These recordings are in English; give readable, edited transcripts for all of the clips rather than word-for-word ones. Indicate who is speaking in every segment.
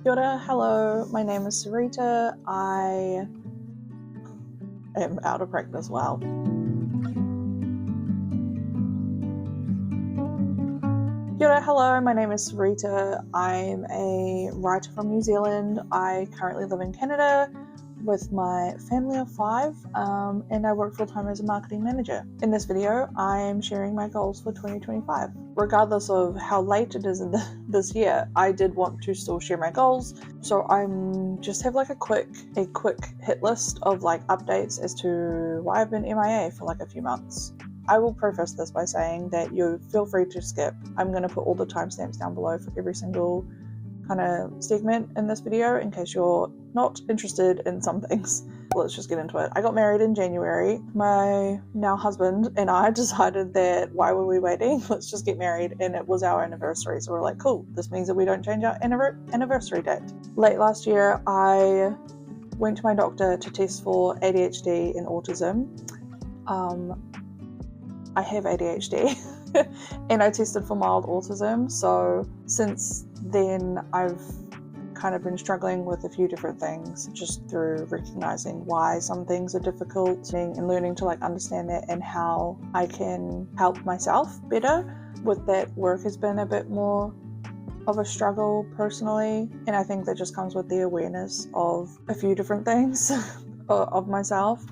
Speaker 1: Kia ora, hello, my name is Sarita. I am out of practice, wow. Kia ora, hello, my name is Sarita. I'm a writer from New Zealand. I currently live in Canada with my family of 5, and I work full-time as a marketing manager. In this video, I'm sharing my goals for 2025. Regardless of how late it is in this year, I did want to still share my goals, so I'm just have like a quick hit list of like updates as to why I've been MIA for like a few months. I will preface this by saying that you feel free to skip. I'm going to put all the timestamps down below for every single kind of segment in this video in case you're not interested in some things. Let's just get into it. I got married in January. My now husband and I decided that why were we waiting? Let's just get married, and it was our anniversary. So we're like, cool, this means that we don't change our anniversary date. Late last year, I went to my doctor to test for ADHD and autism. I have ADHD and I tested for mild autism. So since then, I've kind of been struggling with a few different things just through recognizing why some things are difficult and learning to like understand that and how I can help myself better. With that, work has been a bit more of a struggle personally, and I think that just comes with the awareness of a few different things of myself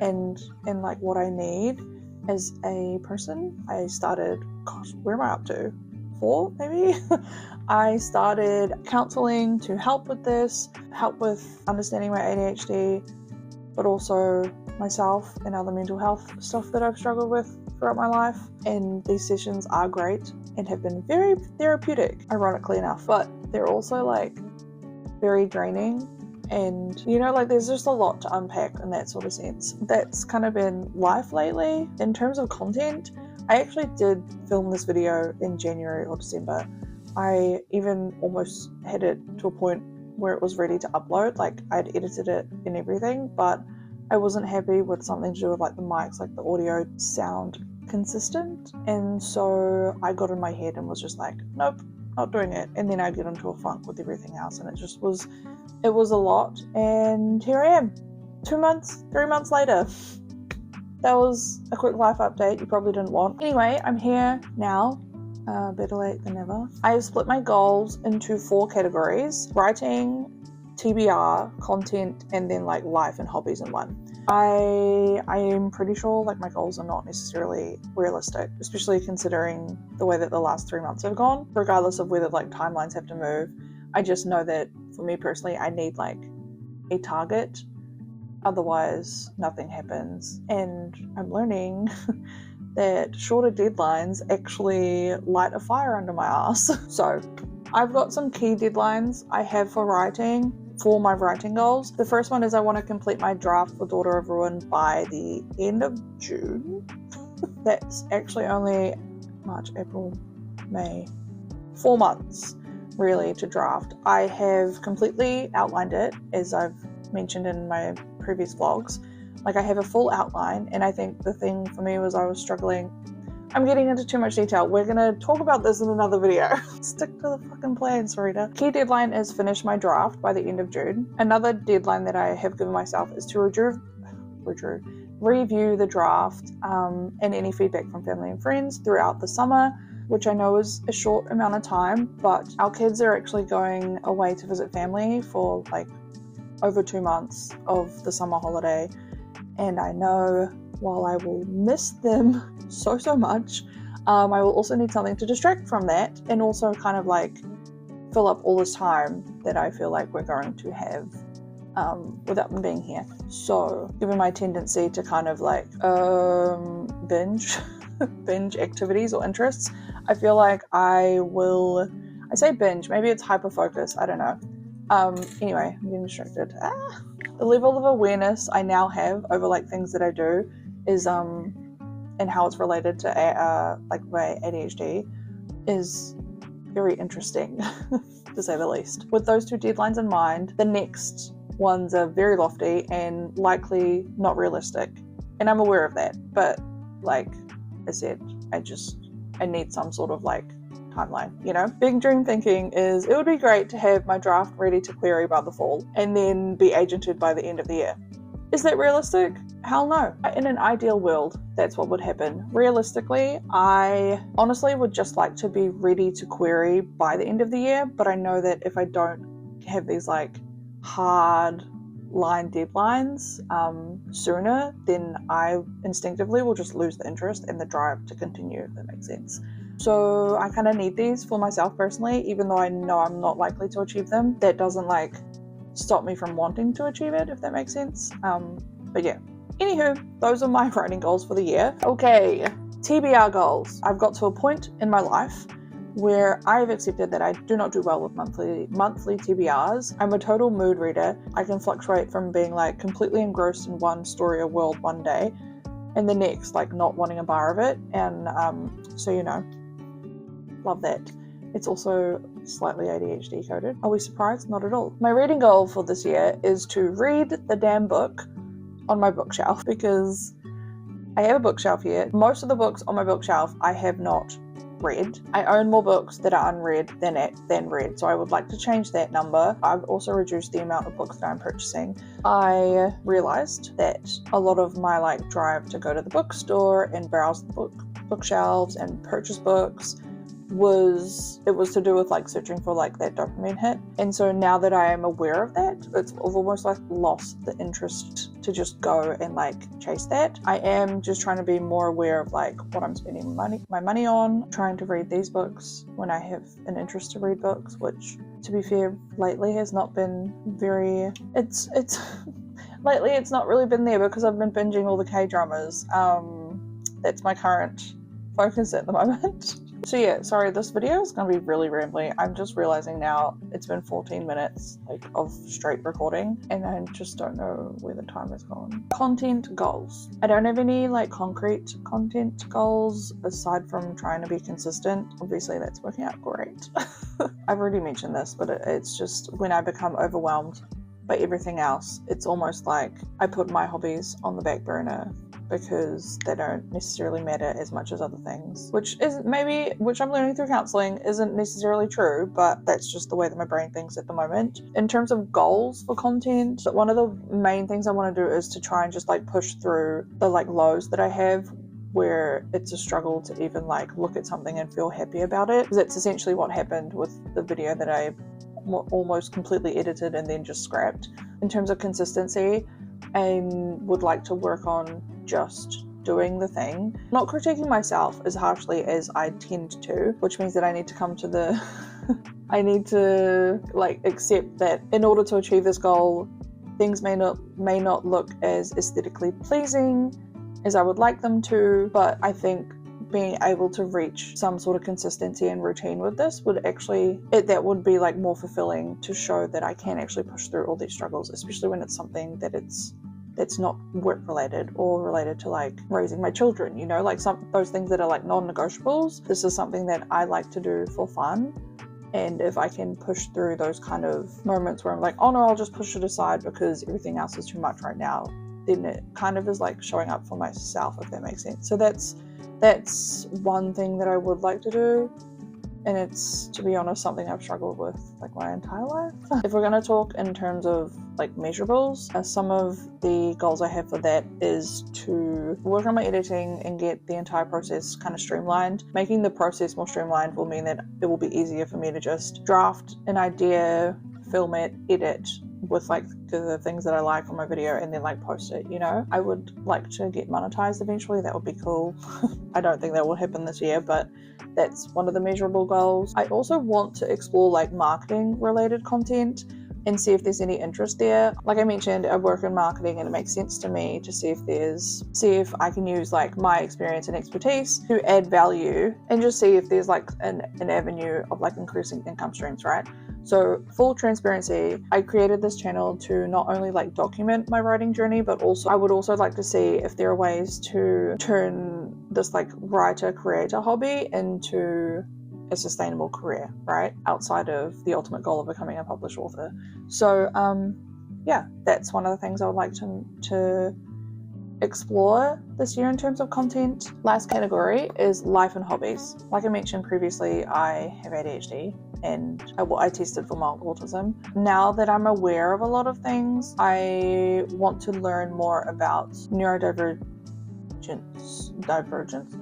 Speaker 1: and like what I need as a person. I started, gosh, where am I up to? 4 maybe? I started counseling to help with this, help with understanding my ADHD, but also myself and other mental health stuff that I've struggled with throughout my life. And these sessions are great and have been very therapeutic, ironically enough, but they're also like very draining. And like there's just a lot to unpack in that sort of sense. That's kind of been life lately. In terms of content, I actually did film this video in January or December. I even almost had it to a point where it was ready to upload, like I'd edited it and everything, but I wasn't happy with something to do with like the mics, like the audio sound consistent. And so I got in my head and was just like, nope, not doing it. And then I get into a funk with everything else, and it was a lot. And here I am 3 months later. That was a quick life update you probably didn't want. Anyway, I'm here now, better late than never. I have split my goals into 4 categories: writing, TBR, content, and then like life and hobbies in one. I am pretty sure like my goals are not necessarily realistic, especially considering the way that the last 3 months have gone, regardless of whether like timelines have to move. I just know that for me personally, I need like a target, otherwise nothing happens. And I'm learning that shorter deadlines actually light a fire under my ass. So I've got some key deadlines I have for my writing goals. The first one is I want to complete my draft for Daughter of Ruin by the end of June. That's actually only March, April, May, 4 months really to draft. I have completely outlined it, as I've mentioned in my previous vlogs. Like I have a full outline, and I think the thing for me was I was struggling. I'm getting into too much detail. We're gonna talk about this in another video. Stick to the fucking plan, Sarita. Key deadline is finish my draft by the end of June. Another deadline that I have given myself is to review the draft and any feedback from family and friends throughout the summer, which I know is a short amount of time, but our kids are actually going away to visit family for like over 2 months of the summer holiday. And I know while I will miss them so much, I will also need something to distract from that and also kind of like fill up all this time that I feel like we're going to have without them being here. So given my tendency to kind of like binge activities or interests, I feel like I say binge, maybe it's hyper focus, I don't know. Anyway, I'm getting distracted. The level of awareness I now have over like things that I do is and how it's related to like my ADHD is very interesting to say the least. With those 2 deadlines in mind, the next ones are very lofty and likely not realistic, and I'm aware of that, but like I said, I need some sort of like timeline, you know? Big dream thinking is it would be great to have my draft ready to query by the fall and then be agented by the end of the year. Is that realistic? Hell no. In an ideal world, that's what would happen. Realistically, I honestly would just like to be ready to query by the end of the year, but I know that if I don't have these like hard line deadlines sooner, then I instinctively will just lose the interest and the drive to continue, if that makes sense. So I kind of need these for myself personally, even though I know I'm not likely to achieve them. That doesn't like stop me from wanting to achieve it, if that makes sense. But yeah, anywho, those are my writing goals for the year. Okay, TBR goals. I've got to a point in my life where I've accepted that I do not do well with monthly TBRs. I'm a total mood reader. I can fluctuate from being like completely engrossed in one story or world one day and the next like not wanting a bar of it, and so you know, love that. It's also slightly ADHD coded. Are we surprised? Not at all. My reading goal for this year is to read the damn book on my bookshelf, because I have a bookshelf here. Most of the books on my bookshelf I have not read. I own more books that are unread than read, so I would like to change that number. I've also reduced the amount of books that I'm purchasing. I realized that a lot of my like drive to go to the bookstore and browse the bookshelves and purchase books was to do with like searching for like that dopamine hit. And so now that I am aware of that, I've almost like lost the interest to just go and like chase that. I am just trying to be more aware of like what I'm spending my money on, trying to read these books when I have an interest to read books, which to be fair lately has not been very, lately it's not really been there because I've been binging all the K-dramas. That's my current focus at the moment. So yeah, sorry, this video is going to be really rambly. I'm just realizing now it's been 14 minutes like of straight recording and I just don't know where the time is gone. Content goals. I don't have any like concrete content goals aside from trying to be consistent. Obviously that's working out great. I've already mentioned this, but it's just when I become overwhelmed by everything else, it's almost like I put my hobbies on the back burner because they don't necessarily matter as much as other things, which I'm learning through counseling isn't necessarily true, but that's just the way that my brain thinks at the moment. In terms of goals for content, one of the main things I want to do is to try and just like push through the like lows that I have where it's a struggle to even like look at something and feel happy about it, because that's essentially what happened with the video that I almost completely edited and then just scrapped. In terms of consistency, I would like to work on just doing the thing, not critiquing myself as harshly as I tend to, which means that I need to come to the I need to like accept that in order to achieve this goal, things may not look as aesthetically pleasing as I would like them to, but I think being able to reach some sort of consistency and routine with this would actually, that would be like more fulfilling to show that I can actually push through all these struggles, especially when it's something that's not work related or related to like raising my children, you know, like those things that are like non-negotiables. This is something that I like to do for fun. And if I can push through those kind of moments where I'm like, oh no, I'll just push it aside because everything else is too much right now, then it kind of is like showing up for myself, if that makes sense. So that's one thing that I would like to do, and it's, to be honest, something I've struggled with like my entire life. If we're going to talk in terms of like measurables, some of the goals I have for that is to work on my editing and get the entire process kind of streamlined. Making the process more streamlined will mean that it will be easier for me to just draft an idea, film it, edit with like the things that I like on my video and then like post it, you know. I would like to get monetized eventually. That would be cool. I don't think that will happen this year, but that's one of the measurable goals. I also want to explore like marketing related content and see if there's any interest there. Like I mentioned, I work in marketing and it makes sense to me to see if I can use like my experience and expertise to add value and just see if there's like an avenue of like increasing income streams, right? So full transparency, I created this channel to not only like document my writing journey, but also I would also like to see if there are ways to turn this like writer-creator hobby into a sustainable career, right? Outside of the ultimate goal of becoming a published author. So yeah, that's one of the things I would like to explore this year in terms of content. Last category is life and hobbies. Like I mentioned previously, I have ADHD and I tested for mild autism. Now that I'm aware of a lot of things, I want to learn more about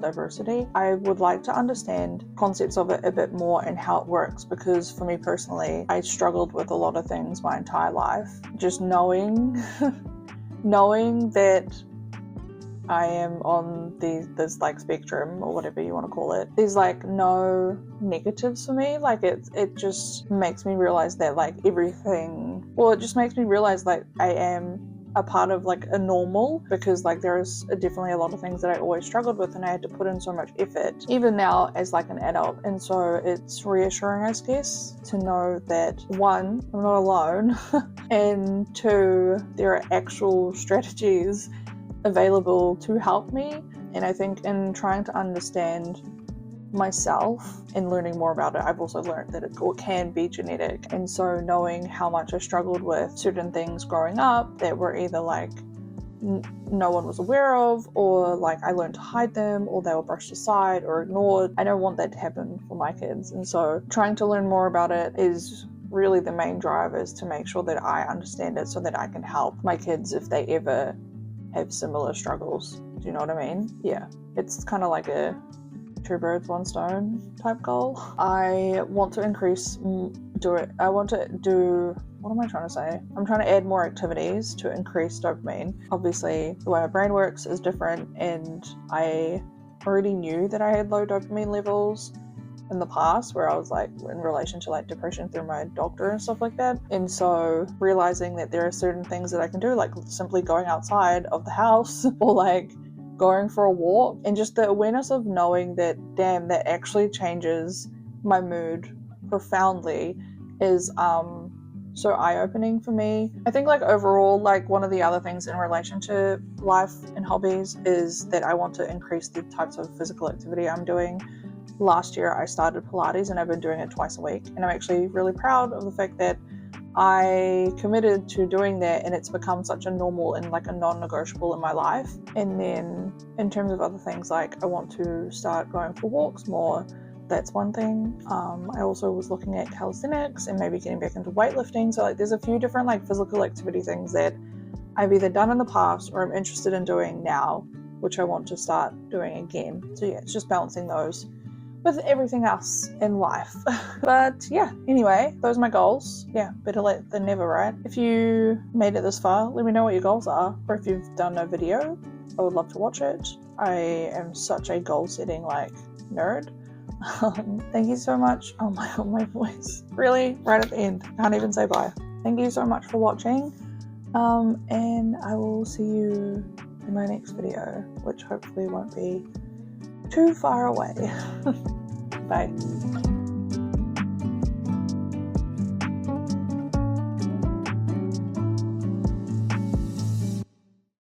Speaker 1: diversity. I would like to understand concepts of it a bit more and how it works, because for me personally, I struggled with a lot of things my entire life. Just knowing that I am on this like spectrum or whatever you want to call it, there's like no negatives for me. Like it just makes me realize that like it just makes me realize like I am a part of like a normal, because like there's definitely a lot of things that I always struggled with and I had to put in so much effort even now as like an adult. And so it's reassuring, I guess, to know that one, I'm not alone and two, there are actual strategies available to help me. And I think in trying to understand myself and learning more about it, I've also learned that it can be genetic. And so knowing how much I struggled with certain things growing up that were either like no one was aware of, or like I learned to hide them, or they were brushed aside or ignored, I don't want that to happen for my kids. And so trying to learn more about it is really the main drive, is to make sure that I understand it so that I can help my kids if they ever have similar struggles. Do you know what I mean? Yeah, it's kind of like a two birds, one stone type goal. I want to what am I trying to say? I'm trying to add more activities to increase dopamine. Obviously, the way my brain works is different, and I already knew that I had low dopamine levels in the past, where I was like in relation to like depression through my doctor and stuff like that. And so realizing that there are certain things that I can do, like simply going outside of the house or like going for a walk, and just the awareness of knowing that, damn, that actually changes my mood profoundly is so eye-opening for me. I think like overall, like one of the other things in relation to life and hobbies is that I want to increase the types of physical activity I'm doing. Last year I started Pilates and I've been doing it twice a week, and I'm actually really proud of the fact that I committed to doing that, and it's become such a normal and like a non-negotiable in my life. And then in terms of other things, like I want to start going for walks more. That's one thing. I also was looking at calisthenics and maybe getting back into weightlifting. So like there's a few different like physical activity things that I've either done in the past or I'm interested in doing now, which I want to start doing again. So yeah, it's just balancing those with everything else in life. But yeah, anyway, those are my goals. Yeah, better late than never, right? If you made it this far, let me know what your goals are, or if you've done a video, I would love to watch it. I am such a goal setting like nerd. Thank you so much. Oh my god, my voice. Really? Right at the end. Can't even say bye. Thank you so much for watching. And I will see you in my next video, which hopefully won't be too far away. Bye.